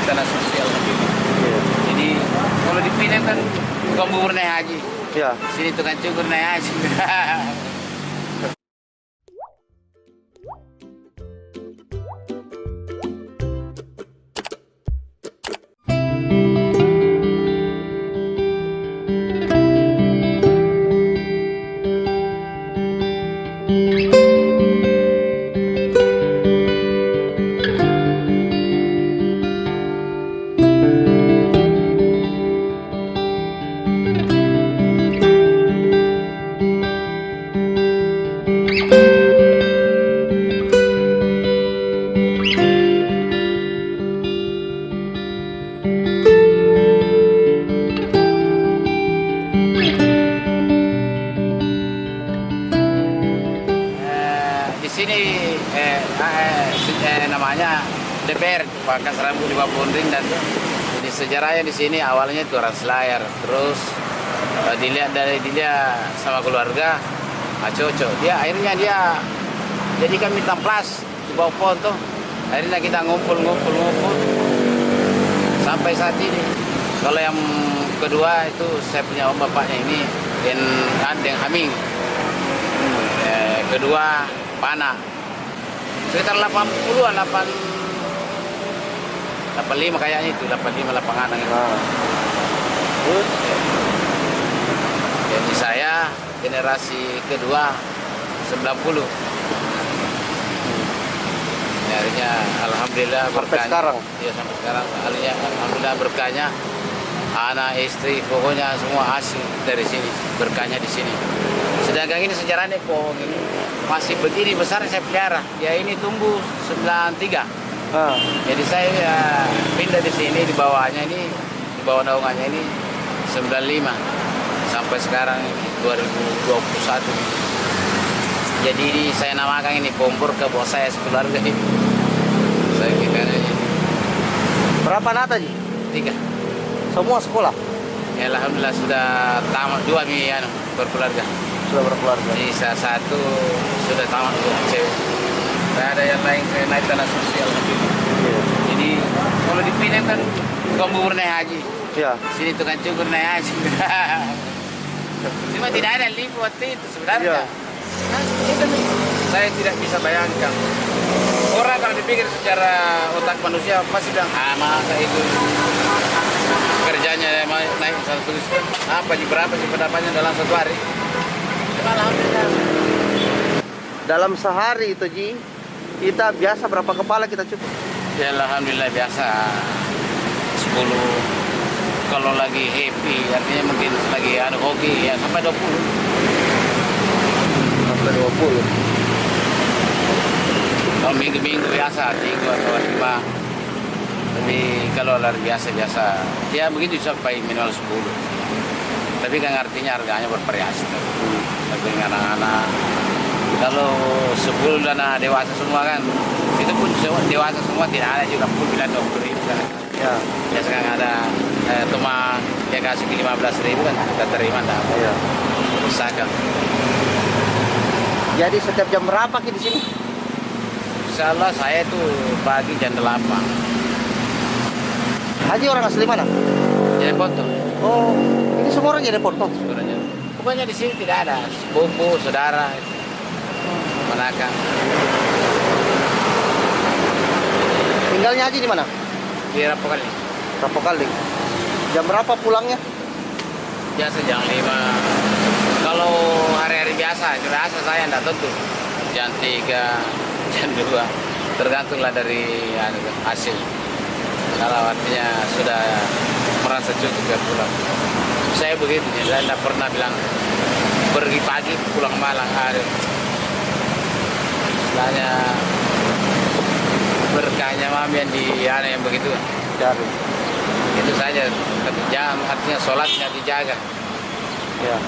naik tanah sosial. Jadi kalau dipindah kan bukan bubur naik haji. Ya. Sini tukang cukur naik haji. Di sini namanya DPR Pangkas Rambu di Bapunding, dan di sejarahnya di sini awalnya itu orang Selayar, terus dilihat dia sama keluarga cocok, akhirnya dia jadikan bintang plus di bawah pohon tuh. Akhirnya kita ngumpul sampai saat ini. Kalau yang kedua itu saya punya om bapaknya ini Deng Haming. Kedua Pana. Sekitar 80-an, 85 kayaknya itu, 85 lapangan gitu. Jadi saya generasi kedua 90. Akhirnya alhamdulillah berkahnya. Sekarang? Iya, sampai sekarang. Alhamdulillah berkahnya. Anak, istri, pokoknya semua hasil dari sini. Berkahnya di sini. Sedangkan ini sejarahnya kok masih begini besar saya pelihara. Ya ini tumbuh 93. Jadi saya pindah di sini, di bawahnya ini, di bawah naungannya ini 95. Sampai sekarang ini 2021. Jadi ini saya namakan ini kompor ke bos saya sekeluarga ini. Saya kira ini. Berapa anak tadi? 3. Semua sekolah? Ya, alhamdulillah sudah tamat 2 berkeluarga. Sudah berkeluarga. Sisa 1 sudah tamat, 2 cewek. Saya ada yang lain naik tanah sosial. Jadi kalau dipindah kan bukan bubur naik haji. Ya. Sini tukang cukur naik haji. Cuma tidak ada lift waktu itu sebenarnya. Saya tidak bisa bayangkan. Orang kalau dipikir secara otak manusia pasti bilang, masa itu kerjanya naik satu tulis apa sih, berapa sih pendapatnya dalam 1 hari? Alhamdulillah. Dalam sehari itu Ji, kita biasa berapa kepala kita cukup? Ya alhamdulillah biasa 10. Kalau lagi happy, artinya mungkin lagi hoki ya sampai 20. Sampai 20. Kalau minggu-minggu biasa 3 atau 5. Tapi kalau luar biasa ya begitu sampai minimal 10. Tapi kan artinya harganya bervariasi. Tapi anak-anak kalau 10 dana dewasa semua kan, itu pun dewasa semua tidak ada juga pun bilang 20.000 kan. Ya. Ya sekarang ada teman yang kasih 15.000 kan kita terima, enggak apa. Ya. Usahakan. Jadi setiap jam berapa Ki di sini? Insya Allah saya tuh pagi jam 8. Haji orang asli mana? Jadi foto. Oh, ini semua orang jadi foto. Sebenarnya. Pokoknya di sini tidak ada sepupu, saudara, ponakan. Tinggalnya Haji di mana? Di Rapokali. Rapokali. Jam berapa pulangnya? Biasa jam 5. Kalau hari-hari biasa saya tidak tentu. Jam 3, jam 2. Tergantunglah dari hasil. Kalau artinya sudah merasa cukup ya pulang. Saya begitu, saya tidak pernah bilang pergi pagi pulang malam hari. Istilahnya berkahnya mami yang begitu. Dari. Itu saja, jam artinya sholatnya dijaga. Ya.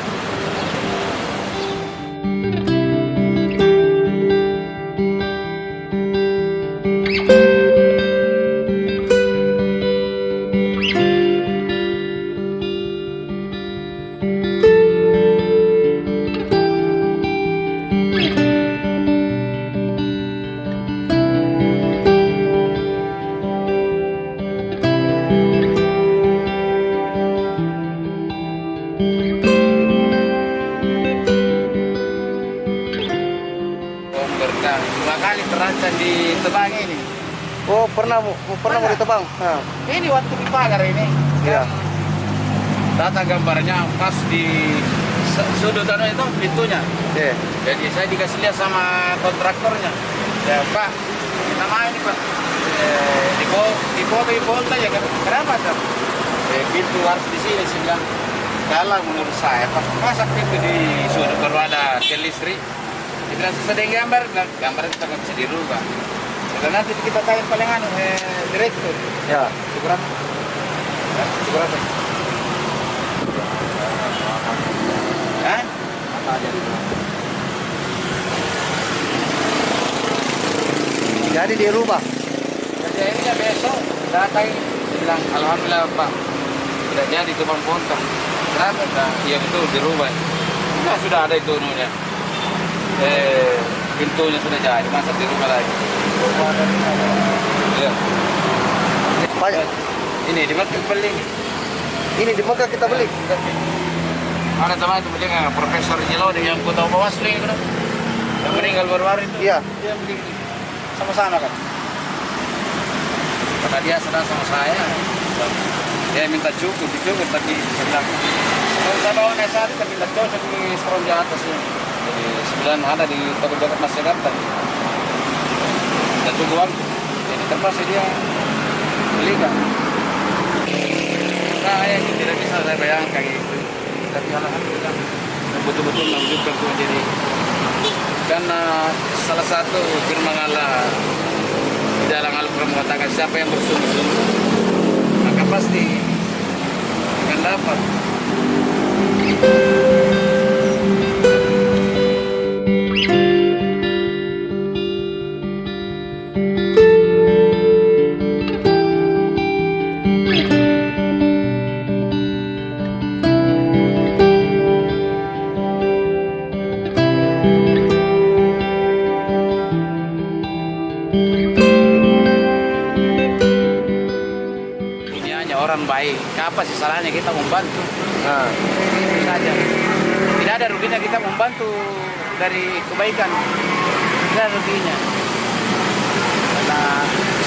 Oh, pernah mau ditebang. Nah, Ini waktu di pagar ini. iya. Data gambarnya pas di sudut itu pintunya. Iya. Jadi saya dikasih lihat sama kontraktornya. Ya Pak, kita main nih Pak. Di foto ya kan? Kenapa Pak? Pintu harus di sini sih bilang. Kalau menurut saya Pak, masa pintu di sudut baru ada tiang listrik. Dia bilang sedang gambar, bilang gambar kita nggak bisa dirubah. Dan nanti kita tanya paling direktur. Ya. Itu berapa? Itu berapa? Hah? Jadi dirubah. Jadi akhirnya besok datang bilang alhamdulillah Pak sudah jadi tukang potong. Kenapa? Nah, iya betul dirubah. Nah, sudah ada itu nunya. Pintunya sudah jadi, masa dirubah lagi. Iya. Banyak. Ini di mana beli? Ini di Mekah kita beli. Ada teman itu beli nggak? Profesor Jelodi yang ku tahu Bawaslu itu, yang meninggal baru-baru itu. Iya. Dia beli ini. Sama-sama kan? Karena dia sedang sama saya. Dia minta cukup, tapi saya bilang kalau saya bawa naik sehari, tapi tidak cocok di strong di atas ini. Jadi 9 ada di toko-toko Mas Jakarta. Dan tunggu waktu. Jadi terpaksa dia belikan. Nah, yang tidak bisa saya bayangkan itu. Tapi alhamdulillah betul-betul menunjukkan tuh jadi karena salah satu firman Allah di dalam Al-Quran mengatakan siapa yang bersungguh-sungguh maka pasti akan dapat. Orang baik, apa sih salahnya kita membantu? Nah, Itu saja. Tidak ada ruginya kita membantu dari kebaikan. Tidak ada ruginya. Karena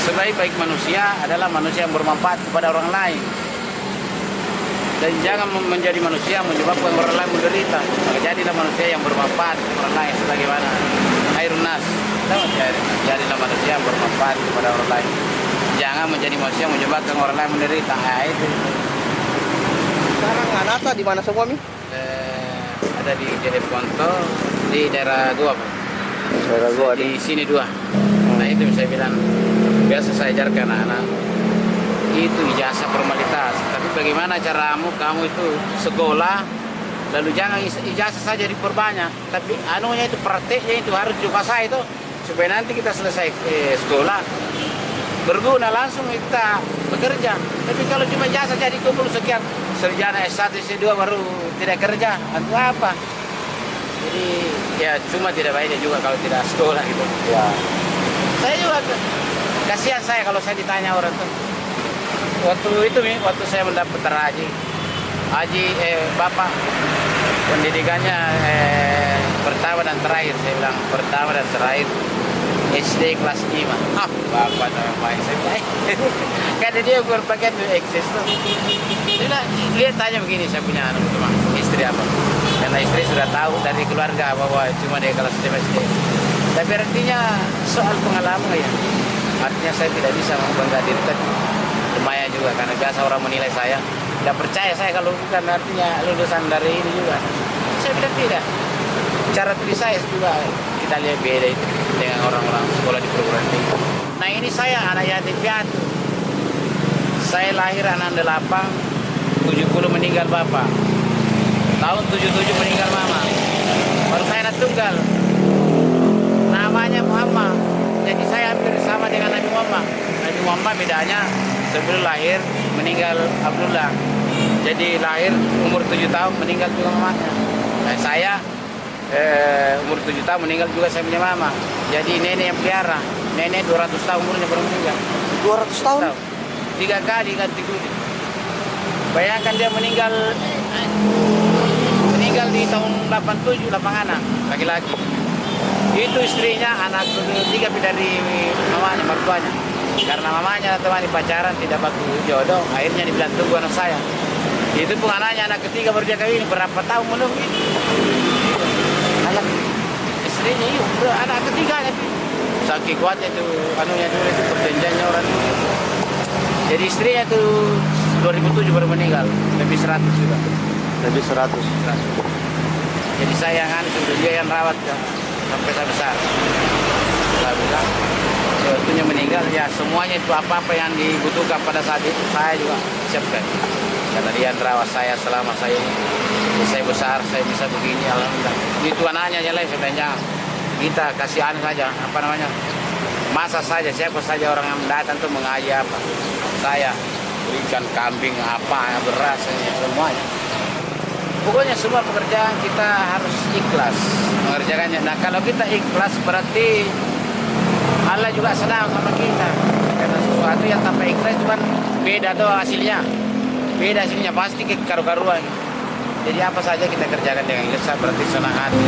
sebaik-baik manusia adalah manusia yang bermanfaat kepada orang lain. Dan jangan menjadi manusia yang menyebabkan orang lain menderita. Maka jadilah manusia yang bermanfaat kepada orang lain sebagaimana Khairun Nas. Jadilah manusia yang bermanfaat kepada orang lain. Jangan menjadi manusia yang menyebabkan orang lain menderita. Nah, itu. sekarang Anata di mana semua, Mi? Ada di JF Konto di daerah Goa, Pak. Daerah gua Di sini 2. Nah, itu saya bilang biasa saya ajarkan anak-anak itu ijazah formalitas. Tapi bagaimana caramu kamu itu sekolah lalu jangan ijazah saja diperbanyak, tapi anunya itu prakteknya itu harus dikuasai itu supaya nanti kita selesai sekolah berguna langsung kita bekerja. Tapi kalau cuma jasa jadi kumpul sekian sarjana S1, S2 baru tidak kerja, itu apa? Jadi ya cuma tidak baiknya juga kalau tidak sekolah gitu. Ya. Saya juga kasihan saya kalau saya ditanya orang tuh. Waktu itu nih, waktu saya mendapat haji, Bapak pendidikannya pertama dan terakhir, saya bilang pertama dan terakhir. SD kelas 5. Bapak namanya saya bilang. Karena dia berpakaian eksis tuh. Dia tanya begini, saya punya anak teman, istri apa? Karena istri sudah tahu dari keluarga bahwa cuma dia kelas 5 SD. Tapi artinya soal pengalaman ya. Artinya saya tidak bisa membangga diri, tapi lumayan juga karena biasa orang menilai saya. Tidak percaya saya kalau bukan artinya lulusan dari ini juga. Saya bilang tidak. Cara tulis saya juga kita lihat beda itu dengan orang-orang sekolah di perguruan tinggi. Nah ini saya anak yatim piatu. Saya lahir anak 8, 70 meninggal bapak. Tahun 77 meninggal mama. Baru saya anak tunggal. Namanya Muhammad. Jadi saya hampir sama dengan Nabi Muhammad. Nabi Muhammad bedanya sebelum lahir meninggal Abdullah. Jadi lahir umur 7 tahun meninggal juga mamanya. Nah, saya umur 7 tahun meninggal juga saya punya mama. Jadi nenek yang pelihara. Nenek 200 tahun umurnya baru meninggal. 200 tahun? 3 kali ganti kulit. Bayangkan dia meninggal di tahun 87, 8 anak laki-laki. Itu istrinya, anak 3 dari mamanya, mertuanya. Karena mamanya temani pacaran tidak baku jodoh, akhirnya dibilang tunggu anak saya. Itu pun anaknya anak ketiga baru dia kawin, berapa tahun menunggu itu. Anak istrinya itu anak ketiganya. Saking kuatnya itu anunya dulu itu perjanjiannya orang dulu. Jadi istrinya tuh 2007 baru meninggal, lebih 100 juga. Lebih 100. 100. Jadi saya yang anu itu dia yang rawat ya, sampai saya besar. Saya bilang, ya, waktunya meninggal ya semuanya itu apa-apa yang dibutuhkan pada saat itu saya juga siapkan. Karena dia yang rawat saya selama saya besar, saya bisa begini, alhamdulillah. Itu anaknya aja lah sebenarnya. Kita kasihan saja, apa namanya, masa saja, siapa saja orang yang datang tuh mengaji apa. Saya berikan kambing apa, beras, semuanya. Pokoknya semua pekerjaan kita harus ikhlas mengerjakannya. Nah kalau kita ikhlas berarti Allah juga senang sama kita. Karena sesuatu yang tanpa ikhlas itu kan beda tuh hasilnya. Beda hasilnya pasti karu-karuan. Jadi apa saja kita kerjakan dengan ikhlas berarti senang hati.